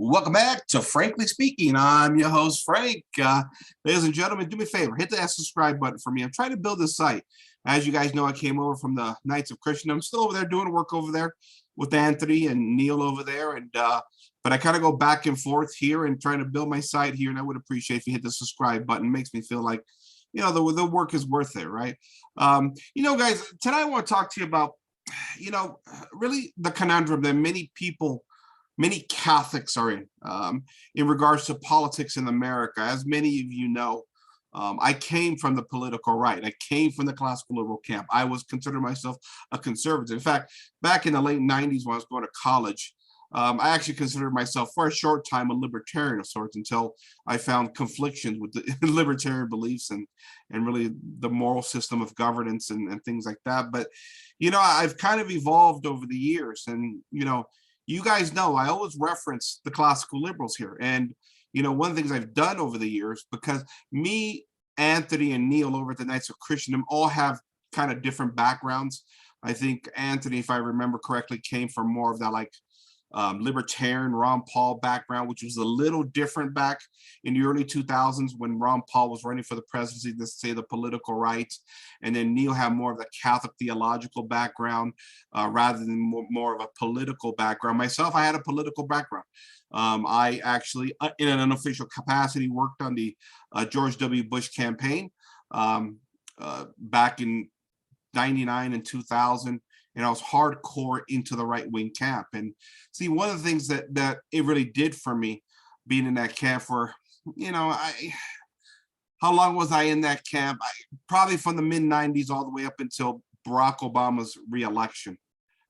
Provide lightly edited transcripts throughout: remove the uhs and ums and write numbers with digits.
Welcome back to Frankly Speaking. I'm your host, Frank. Ladies and gentlemen, do me a favor, hit that subscribe button for me. I'm trying to build this site. As you guys know, I came over from the Knights of Christendom. I'm still over there doing work over there with Anthony and Neil over there. But I kind of go back and forth here and trying to build my site here. And I would appreciate if you hit the subscribe button. It makes me feel like, the work is worth it, right? Guys, tonight I want to talk to you about, really the conundrum that many Catholics are in regards to politics in America. As many of you know, I came from the political right. I came from the classical liberal camp. I was considered myself a conservative. In fact, back in the late 90s when I was going to college, I actually considered myself for a short time a libertarian of sorts until I found conflictions with the libertarian beliefs and really the moral system of governance and things like that. But, I've kind of evolved over the years and, you guys know I always reference the classical liberals here. And, one of the things I've done over the years, because me, Anthony, and Neil over at the Knights of Christendom all have kind of different backgrounds. I think Anthony, if I remember correctly, came from more of that libertarian Ron Paul background, which was a little different back in the early 2000s when Ron Paul was running for the presidency, to say the political right. And then Neil had more of the Catholic theological background rather than more of a political background. Myself, I had a political background. I actually, in an unofficial capacity, worked on the George W. Bush campaign back in 99 and 2000. And I was hardcore into the right-wing camp. And see, one of the things that it really did for me being in that camp for, how long was I in that camp? Probably from the mid-90s all the way up until Barack Obama's re-election,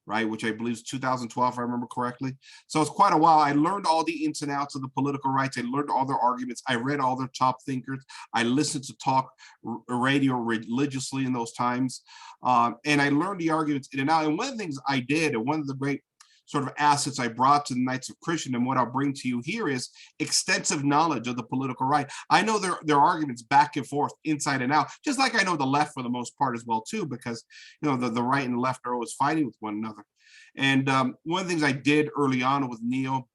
right? Which I believe is 2012, if I remember correctly. So it's quite a while. I learned all the ins and outs of the political rights. I learned all their arguments. I read all their top thinkers. I listened to talk radio religiously in those times. And I learned the arguments in and out. And one of the things I did, and one of the great sort of assets I brought to the Knights of Christendom, and what I'll bring to you here is extensive knowledge of the political right. I know their arguments back and forth, inside and out, just like I know the left for the most part as well too, because the right and the left are always fighting with one another. And one of the things I did early on with Neil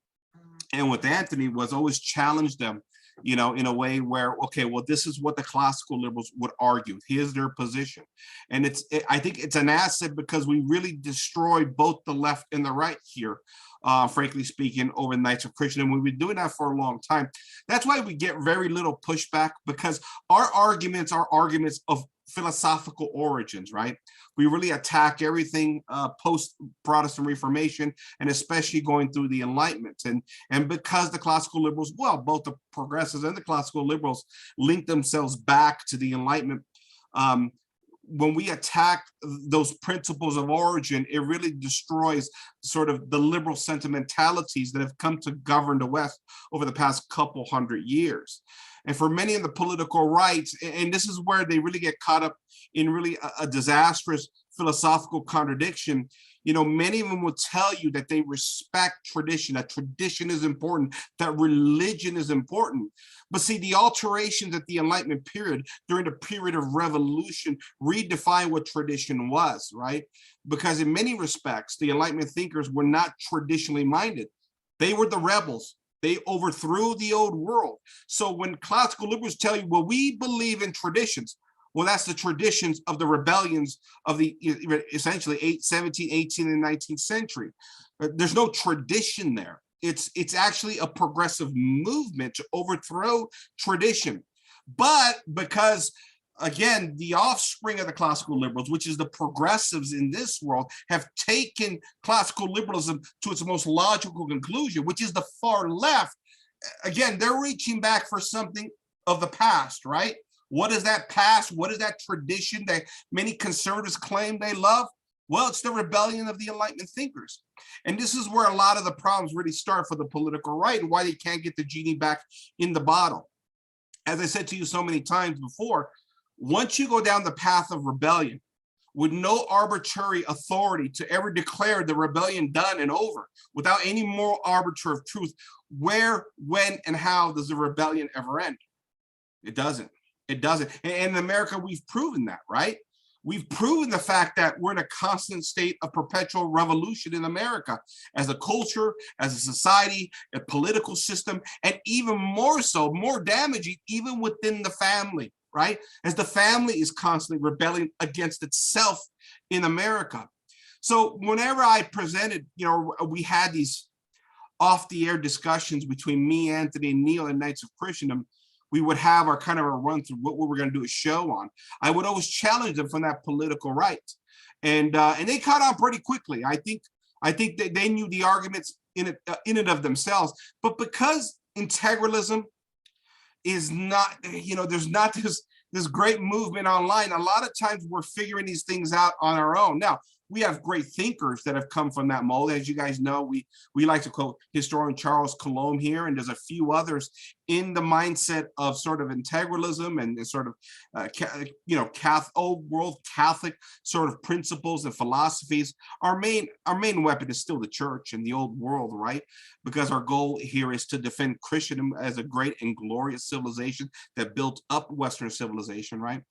and with Anthony was always challenge them, in a way where, okay, well, this is what the classical liberals would argue. Here's their position. And I think it's an asset because we really destroy both the left and the right here, frankly speaking, over the Knights of Christendom. We've been doing that for a long time. That's why we get very little pushback, because our arguments are arguments of philosophical origins, right? We really attack everything post-Protestant Reformation, and especially going through the Enlightenment. And because the classical liberals, well, both the progressives and the classical liberals link themselves back to the Enlightenment, when we attack those principles of origin, it really destroys sort of the liberal sentimentalities that have come to govern the West over the past couple hundred years. And for many of the political rights, and this is where they really get caught up in really a disastrous philosophical contradiction, many of them will tell you that they respect tradition, that tradition is important, that religion is important. But see, the alterations at the Enlightenment period, during the period of revolution, redefined what tradition was, right? Because in many respects, the Enlightenment thinkers were not traditionally minded. They were the rebels. They overthrew the old world. So when classical liberals tell you, well, we believe in traditions, well, that's the traditions of the rebellions of the essentially 17th, 18th, and 19th century. There's no tradition there. It's actually a progressive movement to overthrow tradition. But because, again, the offspring of the classical liberals, which is the progressives in this world, have taken classical liberalism to its most logical conclusion, which is the far left. Again, they're reaching back for something of the past, right? What is that past? What is that tradition that many conservatives claim they love? Well, it's the rebellion of the Enlightenment thinkers. And this is where a lot of the problems really start for the political right, and why they can't get the genie back in the bottle. As I said to you so many times before, once you go down the path of rebellion with no arbitrary authority to ever declare the rebellion done and over, without any moral arbiter of truth, where, when, and how does the rebellion ever end? It doesn't. It doesn't. And in America, we've proven that, right? We've proven the fact that we're in a constant state of perpetual revolution in America as a culture, as a society, a political system, and even more so, more damaging, even within the family, right? As the family is constantly rebelling against itself in America. So whenever I presented, we had these off the air discussions between me, Anthony, and Neil and Knights of Christendom. We would have our kind of a run through what we were going to do a show on. I would always challenge them from that political right, and they caught on pretty quickly. I think that they knew the arguments in it of themselves, but because integralism is not, there's not this great movement online. A lot of times we're figuring these things out on our own. Now, we have great thinkers that have come from that mold. As you guys know, we like to quote historian Charles Coulomb here, and there's a few others in the mindset of sort of integralism and sort of, old world Catholic sort of principles and philosophies. Our main weapon is still the church and the old world, right? Because our goal here is to defend Christendom as a great and glorious civilization that built up Western civilization, right?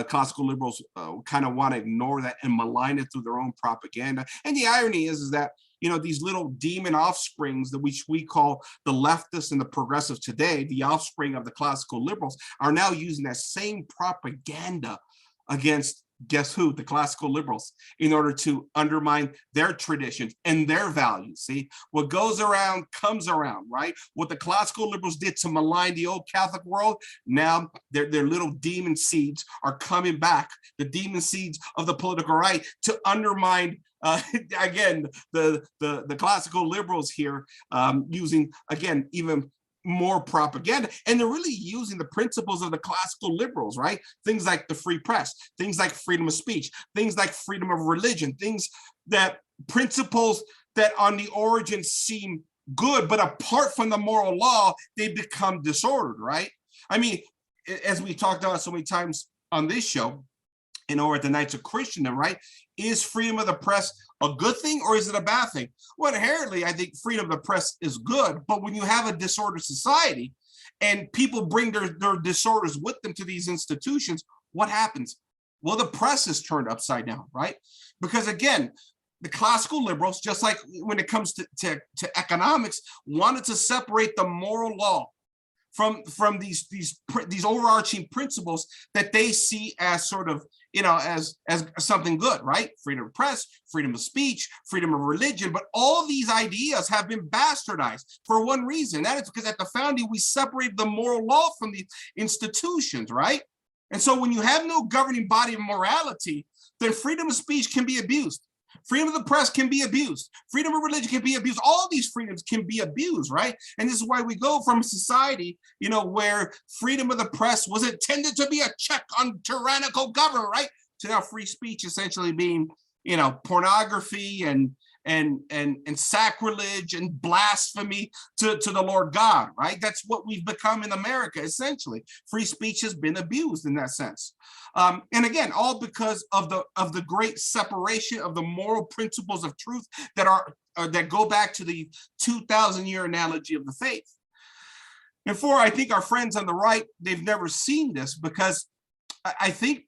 Classical liberals kind of want to ignore that and malign it through their own propaganda. And the irony is that these little demon offsprings that which we call the leftists and the progressive today, the offspring of the classical liberals, are now using that same propaganda against, guess who? The classical liberals, in order to undermine their traditions and their values. See, what goes around comes around, right? What the classical liberals did to malign the old Catholic world, now their little demon seeds are coming back, the demon seeds of the political right, to undermine again the classical liberals here, using again even more propaganda. And they're really using the principles of the classical liberals, right? Things like the free press, things like freedom of speech, things like freedom of religion, principles that on the origin seem good, but apart from the moral law, they become disordered, right? I mean, as we talked about so many times on this show, or at the Knights of Christendom, right? Is freedom of the press a good thing or is it a bad thing? Well, inherently, I think freedom of the press is good, but when you have a disordered society and people bring their disorders with them to these institutions, what happens? Well, the press is turned upside down, right? Because again, the classical liberals, just like when it comes to economics, wanted to separate the moral law from these overarching principles that they see as sort of, as something good, right? Freedom of press, freedom of speech, freedom of religion, but all these ideas have been bastardized for one reason. That is because at the founding, we separated the moral law from the institutions, right? And so when you have no governing body of morality, then freedom of speech can be abused. Freedom of the press can be abused. Freedom of religion can be abused. All these freedoms can be abused, right? And this is why we go from a society, where freedom of the press was intended to be a check on tyrannical government, right? To now free speech essentially being, pornography and sacrilege and blasphemy to the Lord God, right? That's what we've become in America, essentially. Free speech has been abused in that sense. And again, all because of the great separation of the moral principles of truth that go back to the 2,000-year analogy of the faith. And I think our friends on the right, they've never seen this because I think,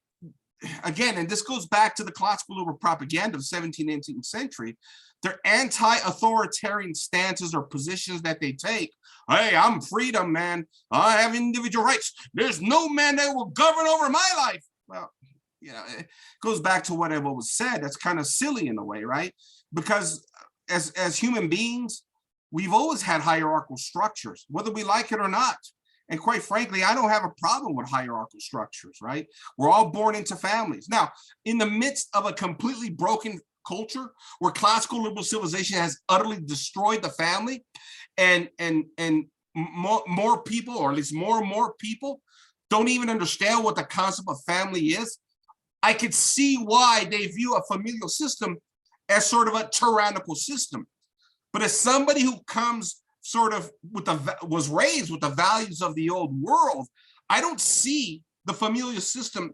again, and this goes back to the classical liberal propaganda of the 17th, 18th century, their anti-authoritarian stances or positions that they take. Hey, I'm freedom, man. I have individual rights. There's no man that will govern over my life. Well, it goes back to what I've always said. That's kind of silly in a way, right? Because as human beings, we've always had hierarchical structures, whether we like it or not. And quite frankly, I don't have a problem with hierarchical structures, right? We're all born into families. Now, in the midst of a completely broken culture where classical liberal civilization has utterly destroyed the family, and more people, or at least more and more people, don't even understand what the concept of family is, I could see why they view a familial system as sort of a tyrannical system. But as somebody who comes sort of was raised with the values of the old world, I don't see the familial system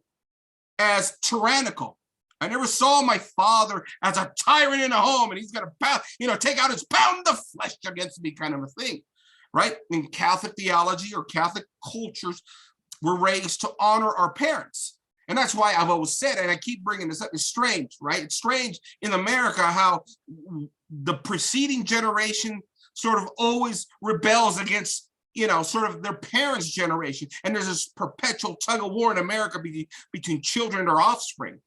as tyrannical. I never saw my father as a tyrant in a home and he's going to take out his pound of flesh against me kind of a thing, right? In Catholic theology or Catholic cultures, we're raised to honor our parents. And that's why I've always said, and I keep bringing this up, it's strange, right? It's strange in America how the preceding generation sort of always rebels against, sort of their parents' generation. And there's this perpetual tug of war in America between children and their offspring.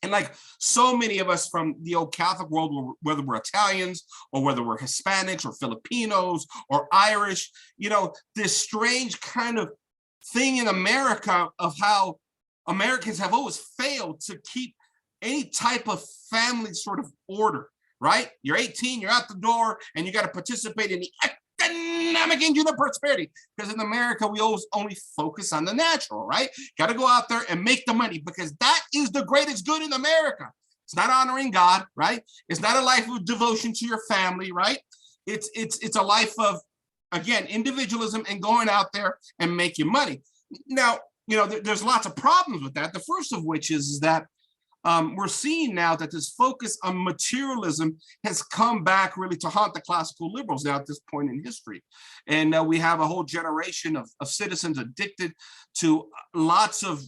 And like so many of us from the old Catholic world, whether we're Italians or whether we're Hispanics or Filipinos or Irish, this strange kind of thing in America of how Americans have always failed to keep any type of family sort of order, right? You're 18, you're out the door, and you got to participate in the economic engine of prosperity. Because in America, we always only focus on the natural, right? Got to go out there and make the money because that is the greatest good in America. It's not honoring God, right? It's not a life of devotion to your family, right? It's a life of, again, individualism and going out there and making money. Now, there's lots of problems with that. The first of which is that we're seeing now that this focus on materialism has come back really to haunt the classical liberals now at this point in history. And we have a whole generation of citizens addicted to lots of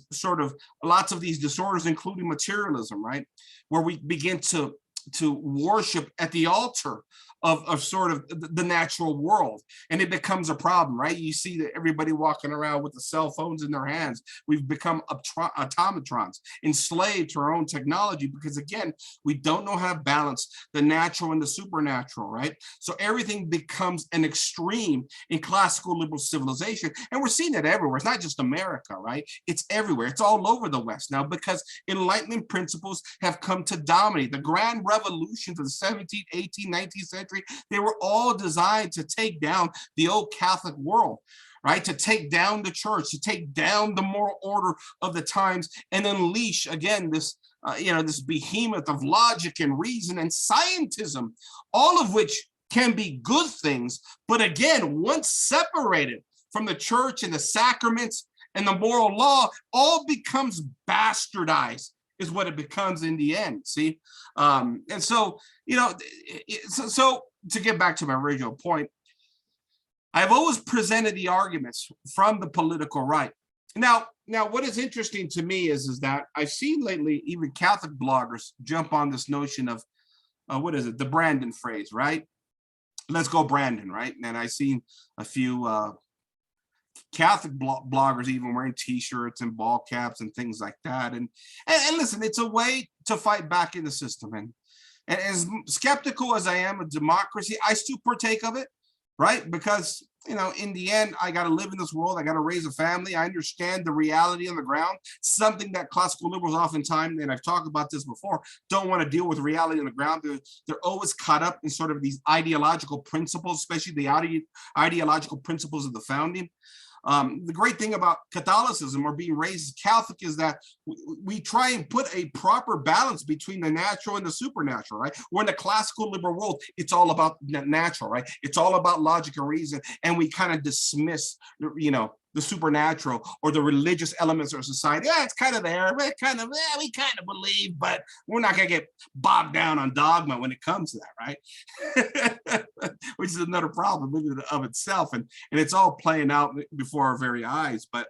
these disorders, including materialism, right? Where we begin to worship at the altar of sort of the natural world. And it becomes a problem, right? You see that everybody walking around with the cell phones in their hands. We've become automatrons, enslaved to our own technology, because again, we don't know how to balance the natural and the supernatural, right? So everything becomes an extreme in classical liberal civilization. And we're seeing that everywhere. It's not just America, right? It's everywhere. It's all over the West now because Enlightenment principles have come to dominate. The grand revolutions of the 17th, 18th, 19th century, they were all designed to take down the old Catholic world, right? To take down the church, to take down the moral order of the times and unleash, again, this behemoth of logic and reason and scientism, all of which can be good things. But again, once separated from the church and the sacraments and the moral law, all becomes bastardized, is what it becomes in the end, see? And so, so to get back to my original point, I've always presented the arguments from the political right. Now, what is interesting to me is that I've seen lately even Catholic bloggers jump on this notion of, the Brandon phrase, right? Let's go Brandon, right? And I've seen a few Catholic bloggers even wearing t-shirts and ball caps and things like that. And listen, it's a way to fight back in the system. And as skeptical as I am of democracy, I still partake of it, right? Because, in the end, I got to live in this world. I got to raise a family. I understand the reality on the ground, something that classical liberals oftentimes, and I've talked about this before, don't want to deal with reality on the ground. They're always caught up in sort of these ideological principles, especially the ideological principles of the founding. The great thing about Catholicism or being raised Catholic is that we try and put a proper balance between the natural and the supernatural, right? We're in the classical liberal world, it's all about natural, right? It's all about logic and reason, and we kind of dismiss, the supernatural or the religious elements of society. Yeah, it's kind of there. We kind of believe, but we're not going to get bogged down on dogma when it comes to that, right? Which is another problem of itself. And it's all playing out before our very eyes. But,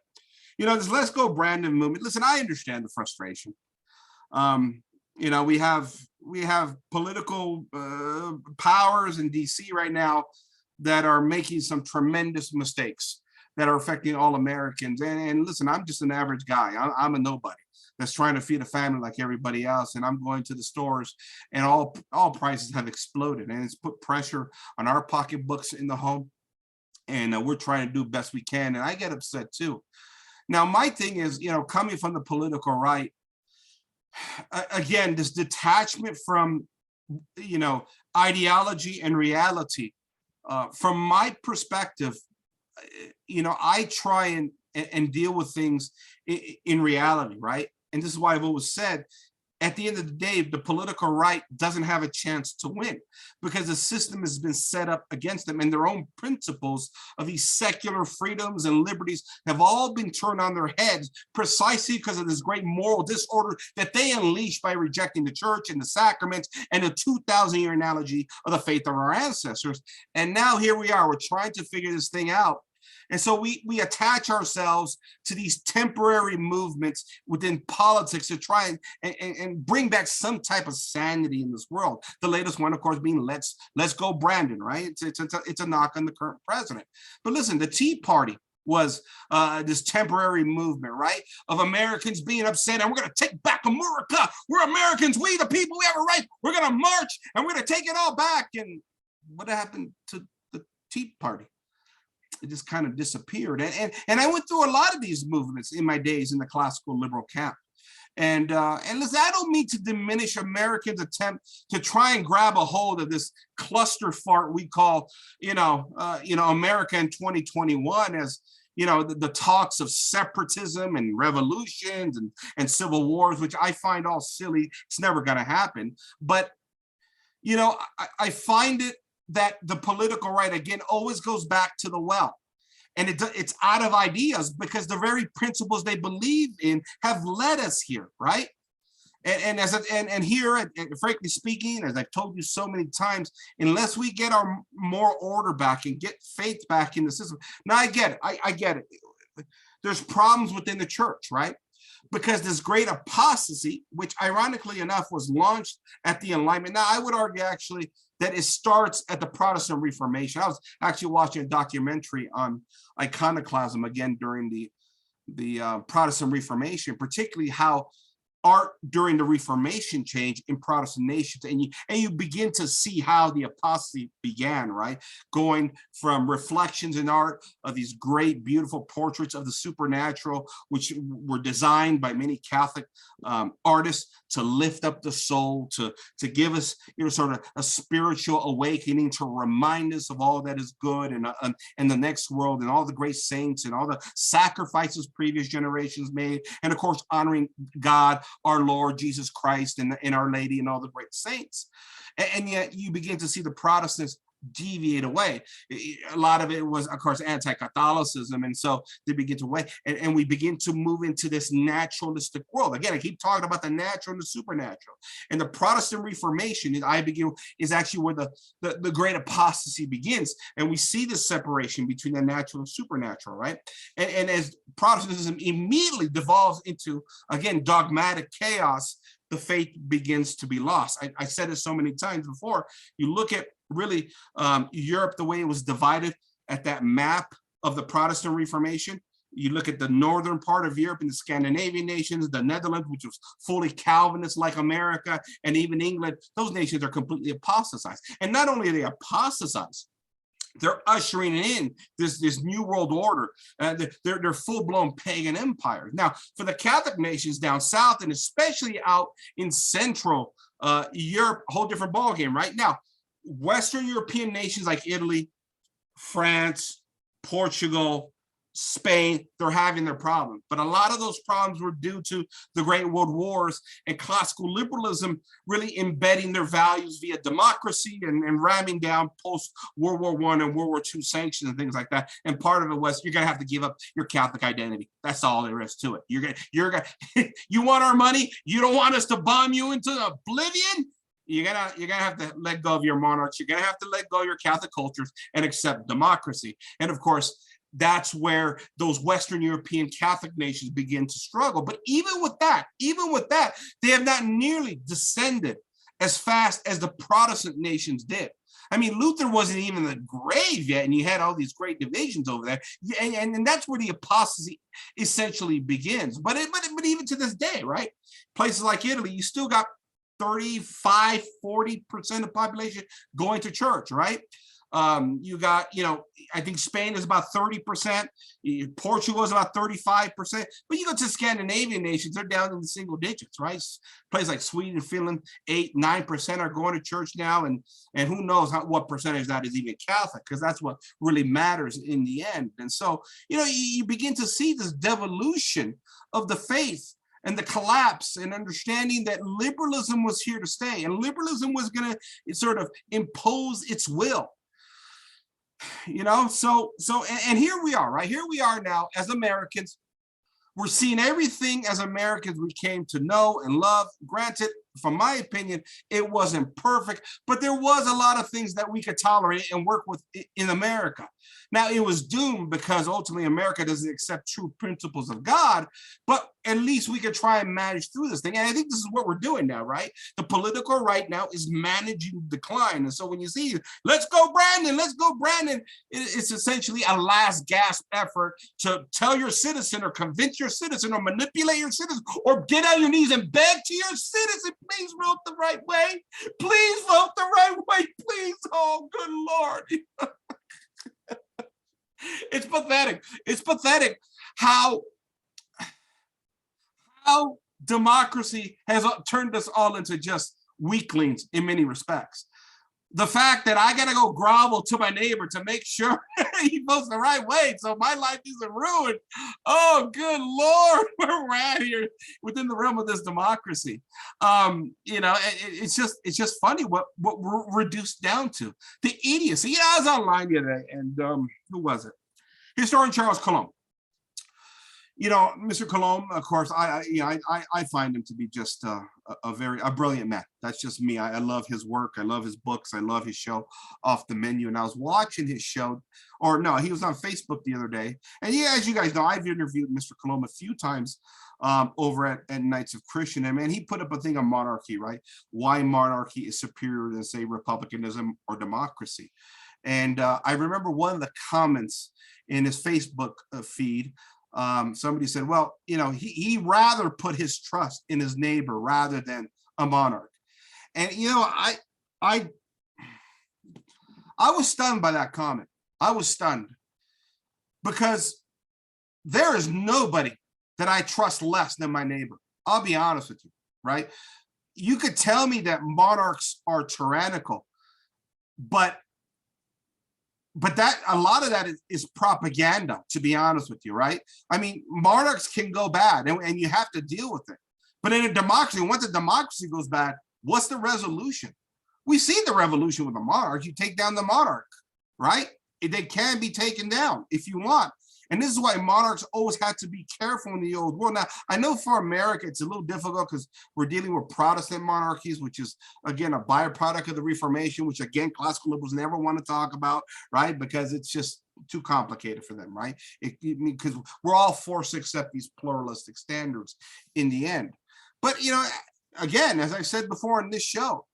this Let's Go Brandon movement, listen, I understand the frustration. We have political powers in DC right now that are making some tremendous mistakes that are affecting all Americans. And listen, I'm just an average guy. I'm a nobody that's trying to feed a family like everybody else. And I'm going to the stores and all prices have exploded, and it's put pressure on our pocketbooks in the home. And we're trying to do best we can. And I get upset too. Now, my thing is, coming from the political right, again, this detachment from, ideology and reality, from my perspective, I try and deal with things in reality, right? And this is why I've always said, at the end of the day, the political right doesn't have a chance to win because the system has been set up against them, and their own principles of these secular freedoms and liberties have all been turned on their heads precisely because of this great moral disorder that they unleash by rejecting the church and the sacraments and the 2,000-year analogy of the faith of our ancestors. And now here we are, we're trying to figure this thing out. And so we attach ourselves to these temporary movements within politics to try and bring back some type of sanity in this world. The latest one, of course, being let's go Brandon, right? It's a knock on the current president. But listen, the Tea Party was this temporary movement, right, of Americans being upset, and we're going to take back America. We're Americans, we the people, we have a right. We're going to march, and we're going to take it all back. And what happened to the Tea Party? It just kind of disappeared. And I went through a lot of these movements in my days in the classical liberal camp. And listen, I don't mean to diminish Americans' attempt to try and grab a hold of this cluster fart we call, America in 2021 as, the talks of separatism and revolutions and civil wars, which I find all silly. It's never going to happen. But, I find it that the political right, again, always goes back to the well. And it's out of ideas because the very principles they believe in have led us here, right? And here, frankly speaking, as I've told you so many times, unless we get our moral order back and get faith back in the system. Now, I get it. I get it. There's problems within the church, right? Because this great apostasy, which ironically enough was launched at the Enlightenment. Now, I would argue actually that it starts at the Protestant Reformation. I was actually watching a documentary on iconoclasm again during the Protestant Reformation, particularly how art during the Reformation changed in Protestant nations, and you begin to see how the apostasy began, right? Going from reflections in art of these great, beautiful portraits of the supernatural, which were designed by many Catholic artists to lift up the soul, to give us, sort of a spiritual awakening, to remind us of all that is good and the next world, and all the great saints and all the sacrifices previous generations made, and of course honoring God, our Lord Jesus Christ, and Our Lady, and all the great saints. And yet you begin to see the Protestants deviate away. A lot of it was, of course, anti-Catholicism, and so they begin to away, and we begin to move into this naturalistic world. Again, I keep talking about the natural and the supernatural. And the Protestant Reformation, is actually where the great apostasy begins, and we see the separation between the natural and supernatural, right? And as Protestantism immediately devolves into, again, dogmatic chaos, the faith begins to be lost. I said it so many times before. You look at really Europe, the way it was divided at that map of the Protestant Reformation. You look at the northern part of Europe and the Scandinavian nations, the Netherlands, which was fully Calvinist like America, and even England. Those nations are completely apostatized. And not only are they apostatized, they're ushering in this new world order. They're full-blown pagan empires. Now, for the Catholic nations down south, and especially out in Central Europe, a whole different ballgame. Right now, Western European nations like Italy, France, Portugal, Spain, they're having their problems. But a lot of those problems were due to the Great World Wars and classical liberalism really embedding their values via democracy and ramming down post-World War I and World War II sanctions and things like that. And part of it was you're going to have to give up your Catholic identity. That's all there is to it. You want our money? You don't want us to bomb you into oblivion? You're gonna have to let go of your monarchs. You're gonna have to let go of your Catholic cultures and accept democracy. And of course, that's where those Western European Catholic nations begin to struggle. But even with that, they have not nearly descended as fast as the Protestant nations did. I mean, Luther wasn't even in the grave yet, and you had all these great divisions over there. And that's where the apostasy essentially begins. But even to this day, right? Places like Italy, you still got 35, 40% of the population going to church, right? You got, I think Spain is about 30%, Portugal is about 35%, but you go to Scandinavian nations, they're down in the single digits, right? Places like Sweden, Finland, 8, 9% are going to church now, and who knows what percentage that is even Catholic, because that's what really matters in the end. And so, you begin to see this devolution of the faith and the collapse, and understanding that liberalism was here to stay, and liberalism was going to sort of impose its will. And here we are, right? Here we are now as Americans. We're seeing everything as Americans we came to know and love. Granted, from my opinion, it wasn't perfect, but there was a lot of things that we could tolerate and work with in America. Now, it was doomed because ultimately America doesn't accept true principles of God, but at least we could try and manage through this thing. And I think this is what we're doing now, right? The political right now is managing decline. And so when you see, let's go, Brandon, let's go, Brandon, it's essentially a last gasp effort to tell your citizen or convince your citizen or manipulate your citizen or get on your knees and beg to your citizen, please vote the right way. Please vote the right way, please. Oh, good Lord. It's pathetic. It's pathetic how democracy has turned us all into just weaklings in many respects. The fact that I gotta go grovel to my neighbor to make sure he votes the right way so my life isn't ruined. Oh, good Lord, where we're at here within the realm of this democracy. You know, it's just funny what we're reduced down to. The idiocy. You know, I was online the other day, and who was it? Historian Charles Coulomb. You know, Mr. Coulomb, of course, I find him to be just a brilliant man. That's just me. I love his work. I love his books. I love his show, Off the Menu. And I was watching his show, or no, he was on Facebook the other day. And yeah, as you guys know, I've interviewed Mr. Coulomb a few times over at Knights of Christian. And man, he put up a thing on monarchy, right? Why monarchy is superior than, say, republicanism or democracy. And I remember one of the comments in his Facebook feed. Somebody said, well, you know, he rather put his trust in his neighbor rather than a monarch. And, you know, I was stunned by that comment. I was stunned because there is nobody that I trust less than my neighbor. I'll be honest with you, right? You could tell me that monarchs are tyrannical, but that a lot of that is propaganda, to be honest with you, right? I mean, monarchs can go bad and you have to deal with it. But in a democracy, once a democracy goes bad, what's the resolution? We see the revolution with a monarch. You take down the monarch, right? They can be taken down if you want. And this is why monarchs always had to be careful in the old world. Now, I know for America, it's a little difficult because we're dealing with Protestant monarchies, which is, again, a byproduct of the Reformation, which, again, classical liberals never want to talk about, right? Because it's just too complicated for them, right? Because we're all forced to accept these pluralistic standards in the end. But, you know, again, as I said before in this show,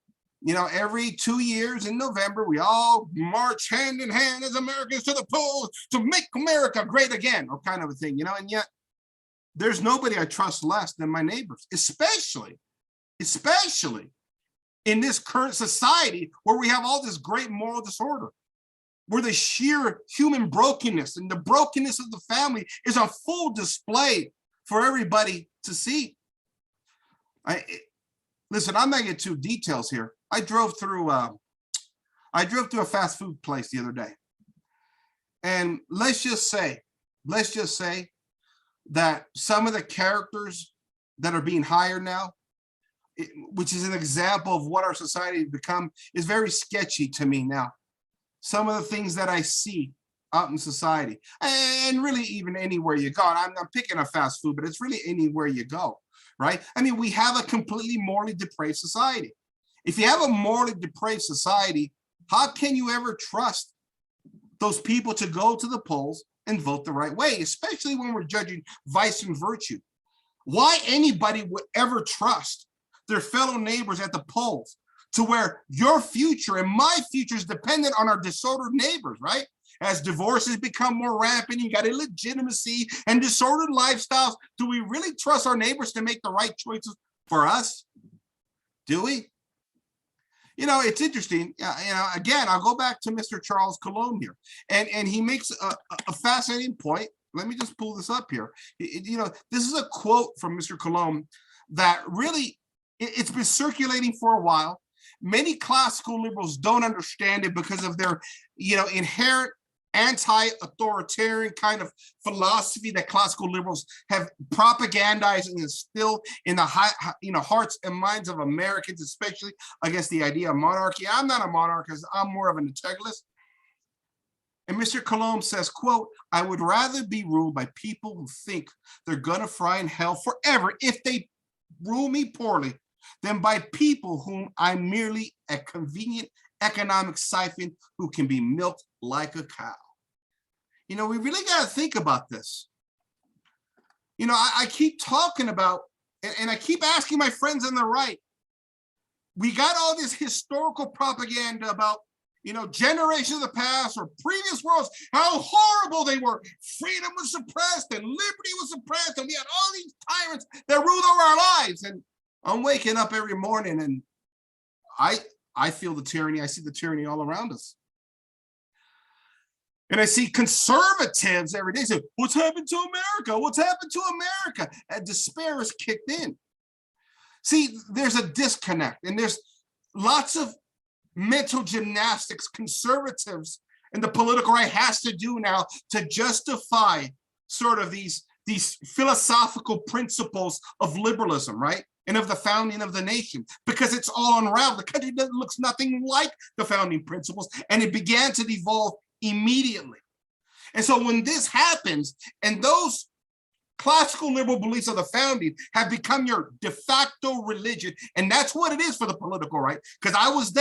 you know, every 2 years in November, we all march hand in hand as Americans to the polls to make America great again, or kind of a thing, you know, and yet there's nobody I trust less than my neighbors, especially in this current society where we have all this great moral disorder, where the sheer human brokenness and the brokenness of the family is on full display for everybody to see. Listen, I'm not getting too details here. I drove through a fast food place the other day, and let's just say that some of the characters that are being hired now, which is an example of what our society has become, is very sketchy to me now. Some of the things that I see out in society, and really even anywhere you go. I'm picking a fast food, but it's really anywhere you go, right? I mean, we have a completely morally depraved society. If you have a morally depraved society, how can you ever trust those people to go to the polls and vote the right way, especially when we're judging vice and virtue? Why anybody would ever trust their fellow neighbors at the polls to where your future and my future is dependent on our disordered neighbors, right? As divorces become more rampant, you got illegitimacy and disordered lifestyles. Do we really trust our neighbors to make the right choices for us? Do we? You know, it's interesting. You know, again, I'll go back to Mr. Charles Coulomb here, and he makes a fascinating point. Let me just pull this up here. You know, this is a quote from Mr. Coulomb that really, it's been circulating for a while. Many classical liberals don't understand it because of their, you know, inherent anti-authoritarian kind of philosophy that classical liberals have propagandized and instilled in the hearts and minds of Americans, especially against the idea of monarchy. I'm not a monarchist, I'm more of an integralist. And Mr. Coulomb says, quote, "I would rather be ruled by people who think they're gonna fry in hell forever if they rule me poorly, than by people whom I'm merely a convenient economic siphon who can be milked like a cow. You know, we really got to think about this. You know, I keep talking about, and I keep asking my friends on the right, we got all this historical propaganda about, you know, generations of the past or previous worlds, how horrible they were. Freedom was suppressed and liberty was suppressed, and we had all these tyrants that ruled over our lives. And I'm waking up every morning and I feel the tyranny. I see the tyranny all around us. And I see conservatives every day say, what's happened to America? What's happened to America? And despair has kicked in. See, there's a disconnect, and there's lots of mental gymnastics conservatives and the political right has to do now to justify sort of these philosophical principles of liberalism, right? And of the founding of the nation, because it's all unraveled. The country looks nothing like the founding principles, and it began to devolve immediately. And so when this happens, and those classical liberal beliefs of the founding have become your de facto religion, and that's what it is for the political right, because I was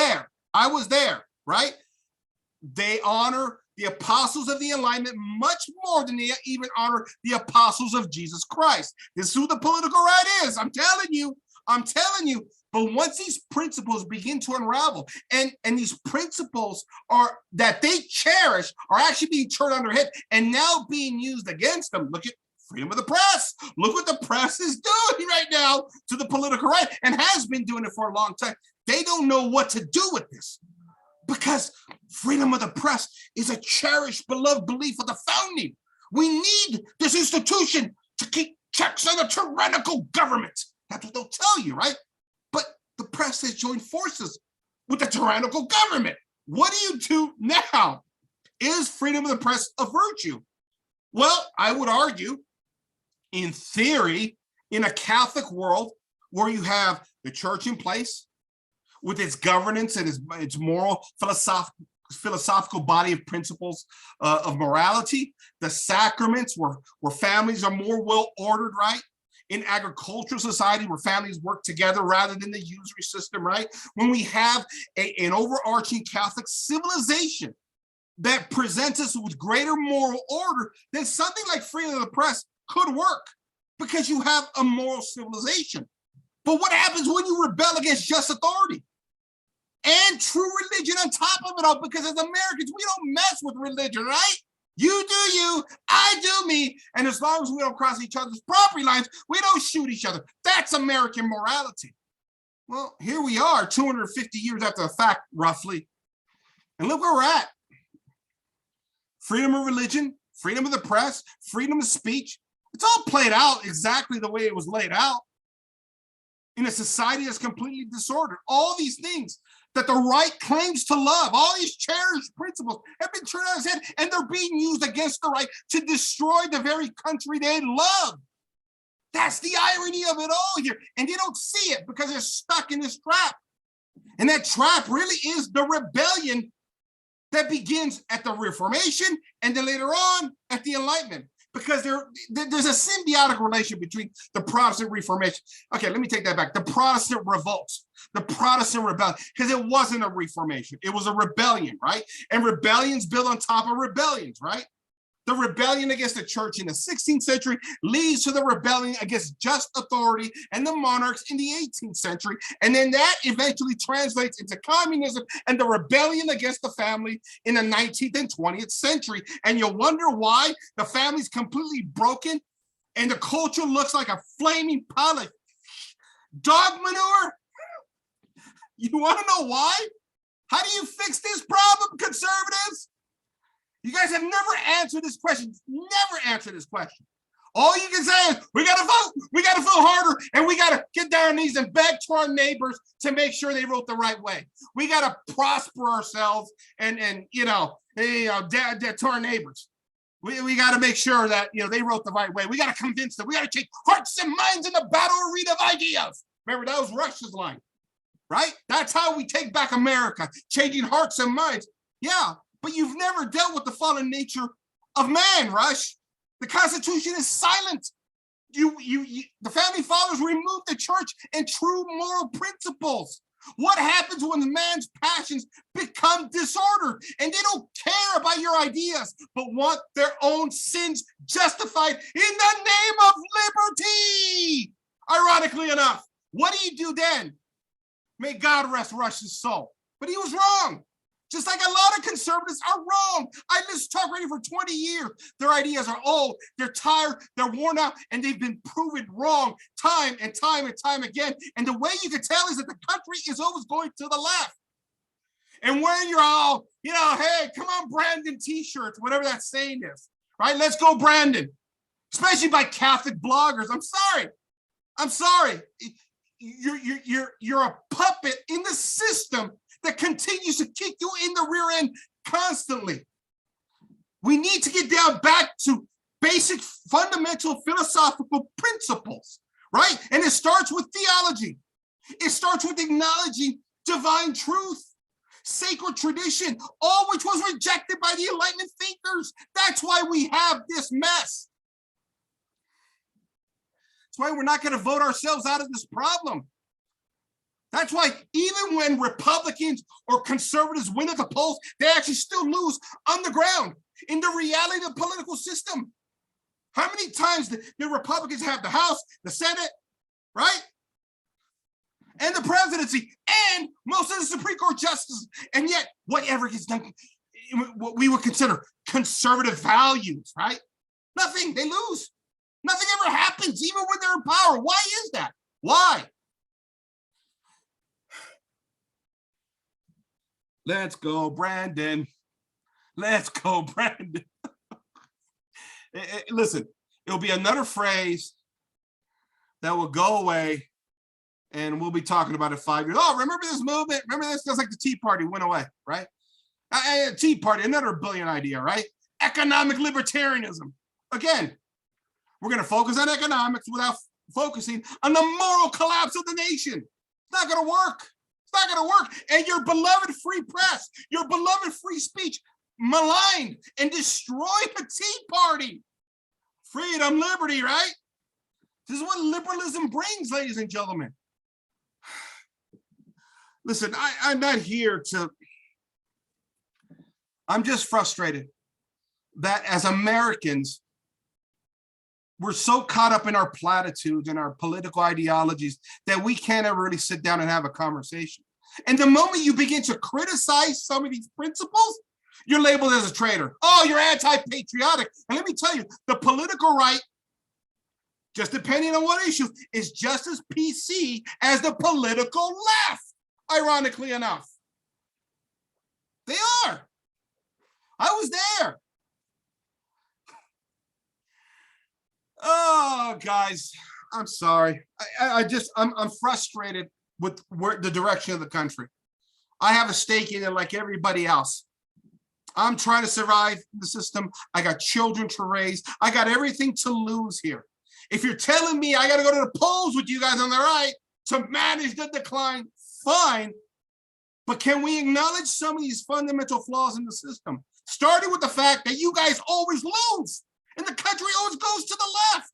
there, right? They honor the apostles of the Enlightenment much more than they even honor the apostles of Jesus Christ. This is who the political right is. I'm telling you. But once these principles begin to unravel, and these principles are that they cherish are actually being turned on their head and now being used against them. Look at freedom of the press. Look what the press is doing right now to the political right, and has been doing it for a long time. They don't know what to do with this, because freedom of the press is a cherished, beloved belief of the founding. We need this institution to keep checks on the tyrannical government. That's what they'll tell you, right? But the press has joined forces with the tyrannical government. What do you do now? Is freedom of the press a virtue? Well, I would argue, in theory, in a Catholic world where you have the church in place, with its governance and its moral, philosophical body of principles of morality, the sacraments where families are more well-ordered, right? In agricultural society where families work together rather than the usury system, right? When we have an overarching Catholic civilization that presents us with greater moral order, then something like freedom of the press could work, because you have a moral civilization. But what happens when you rebel against just authority? And true religion on top of it all, because as Americans, we don't mess with religion, right? You do you, I do me, and as long as we don't cross each other's property lines, we don't shoot each other. That's American morality. Well, here we are, 250 years after the fact, roughly, and look where we're at. Freedom of religion, freedom of the press, freedom of speech, it's all played out exactly the way it was laid out in a society that's completely disordered. All these things that the right claims to love, all these cherished principles have been turned on its head, and they're being used against the right to destroy the very country they love. That's the irony of it all here. And they don't see it because they're stuck in this trap. And that trap really is the rebellion that begins at the Reformation and then later on at the Enlightenment. Because there's a symbiotic relation between the Protestant Reformation. Okay, let me take that back. The Protestant revolts, the Protestant rebellion, because it wasn't a Reformation. It was a rebellion, right? And rebellions build on top of rebellions, right? The rebellion against the church in the 16th century leads to the rebellion against just authority and the monarchs in the 18th century. And then that eventually translates into communism and the rebellion against the family in the 19th and 20th century. And you'll wonder why the family's completely broken and the culture looks like a flaming pile of dog manure. You want to know why? How do you fix this problem, conservatives? You guys have never answered this question. Never answered this question. All you can say is, we got to vote. We got to vote harder. And we got to get down on our knees and beg to our neighbors to make sure they vote the right way. We got to prosper ourselves and to our neighbors. We got to make sure that, they wrote the right way. We got to convince them. We got to change hearts and minds in the battle arena of ideas. Remember, that was Rush's line, right? That's how we take back America, changing hearts and minds. Yeah. But you've never dealt with the fallen nature of man, Rush. The Constitution is silent. The founding fathers removed the church and true moral principles. What happens when the man's passions become disordered and they don't care about your ideas, but want their own sins justified in the name of liberty? Ironically enough, what do you do then? May God rest Rush's soul. But he was wrong. Just like a lot of conservatives are wrong. I listened to talk radio for 20 years. Their ideas are old, they're tired, they're worn out, and they've been proven wrong time and time and time again. And the way you can tell is that the country is always going to the left. And when you're all, hey, come on, Brandon t-shirts, whatever that saying is, right? Let's go, Brandon. Especially by Catholic bloggers. I'm sorry. You're a puppet in the system that continues to kick you in the rear end constantly. We need to get down back to basic fundamental philosophical principles, right? And it starts with theology. It starts with acknowledging divine truth, sacred tradition, all which was rejected by the Enlightenment thinkers. That's why we have this mess. That's why we're not going to vote ourselves out of this problem. That's why even when Republicans or conservatives win at the polls, they actually still lose on the ground in the reality of the political system. How many times the Republicans have the House, the Senate, right? And the presidency, and most of the Supreme Court justices, and yet whatever gets done, what we would consider conservative values, right? Nothing, they lose. Nothing ever happens, even when they're in power. Why is that? Why? Let's go, Brandon. Let's go, Brandon. Listen, it'll be another phrase that will go away, and we'll be talking about it 5 years. Oh, remember this movement? Remember this? Just like the Tea Party went away, right? Tea Party, another brilliant idea, right? Economic libertarianism. Again, we're going to focus on economics without focusing on the moral collapse of the nation. It's not going to work. It's not going to work. And your beloved free press, your beloved free speech, maligned and destroyed the Tea Party. Freedom, liberty, right? This is what liberalism brings, ladies and gentlemen. Listen, I'm not here to, I'm just frustrated that as Americans, we're so caught up in our platitudes and our political ideologies that we can't ever really sit down and have a conversation. And the moment you begin to criticize some of these principles, you're labeled as a traitor. Oh, you're anti-patriotic. And let me tell you, the political right, just depending on what issue, is just as PC as the political left, ironically enough. They are. I was there. Oh, guys, I'm sorry. I'm frustrated with the direction of the country. I have a stake in it like everybody else. I'm trying to survive the system. I got children to raise. I got everything to lose here. If you're telling me I got to go to the polls with you guys on the right to manage the decline, fine. But can we acknowledge some of these fundamental flaws in the system? Starting with the fact that you guys always lose and the country always goes to the left.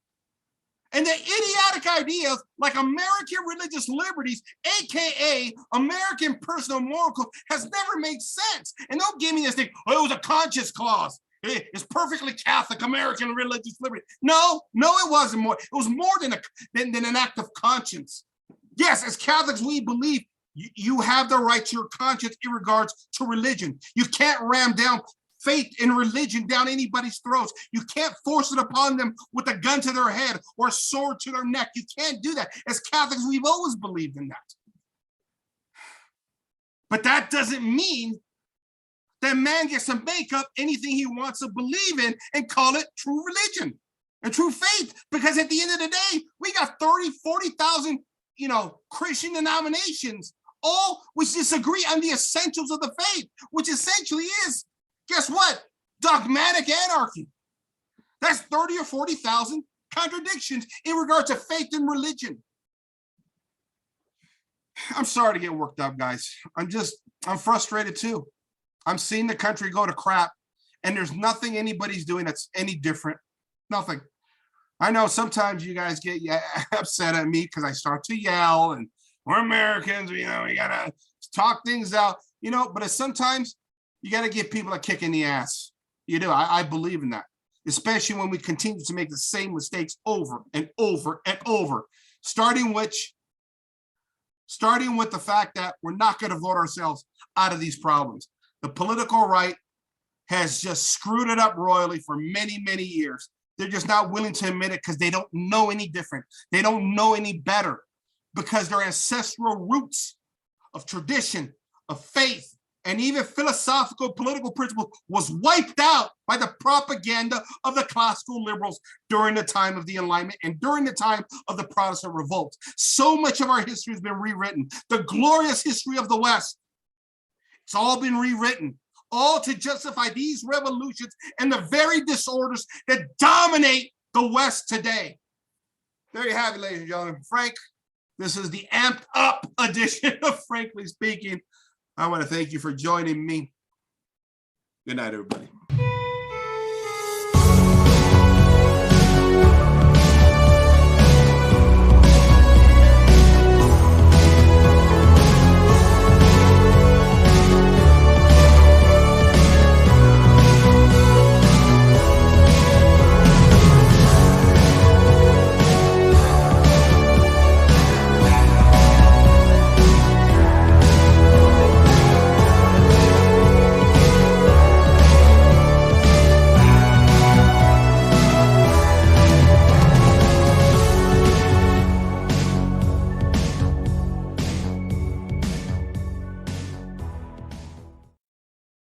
And the idiotic ideas like American religious liberties, AKA American personal moral code, has never made sense. And don't give me this thing, oh, it was a conscience clause. It's perfectly Catholic American religious liberty. No, it wasn't more. It was more than an act of conscience. Yes, as Catholics, we believe you have the right to your conscience in regards to religion. You can't ram down faith in religion down anybody's throats. You can't force it upon them with a gun to their head or a sword to their neck. You can't do that. As Catholics, we've always believed in that. But that doesn't mean that man gets to make up anything he wants to believe in and call it true religion and true faith. Because at the end of the day, we got 30, 40,000, Christian denominations, all which disagree on the essentials of the faith, which essentially is, guess what? Dogmatic anarchy. That's 30 or 40,000 contradictions in regard to faith and religion. I'm sorry to get worked up, guys. I'm frustrated too. I'm seeing the country go to crap, and there's nothing anybody's doing that's any different. Nothing. I know sometimes you guys get upset at me because I start to yell and we're Americans, we gotta talk things out, but sometimes you gotta give people a kick in the ass. You do. I believe in that, especially when we continue to make the same mistakes over and over and over, starting with the fact that we're not going to vote ourselves out of these problems. The political right has just screwed it up royally for many, many years. They're just not willing to admit it because they don't know any different. They don't know any better because their ancestral roots of tradition, of faith, and even philosophical political principles was wiped out by the propaganda of the classical liberals during the time of the Enlightenment and during the time of the Protestant revolt. So much of our history has been rewritten. The glorious history of the West, it's all been rewritten, all to justify these revolutions and the very disorders that dominate the West today. There you have it, ladies and gentlemen. Frank, this is the amped up edition of Frankly Speaking. I want to thank you for joining me. Good night, everybody.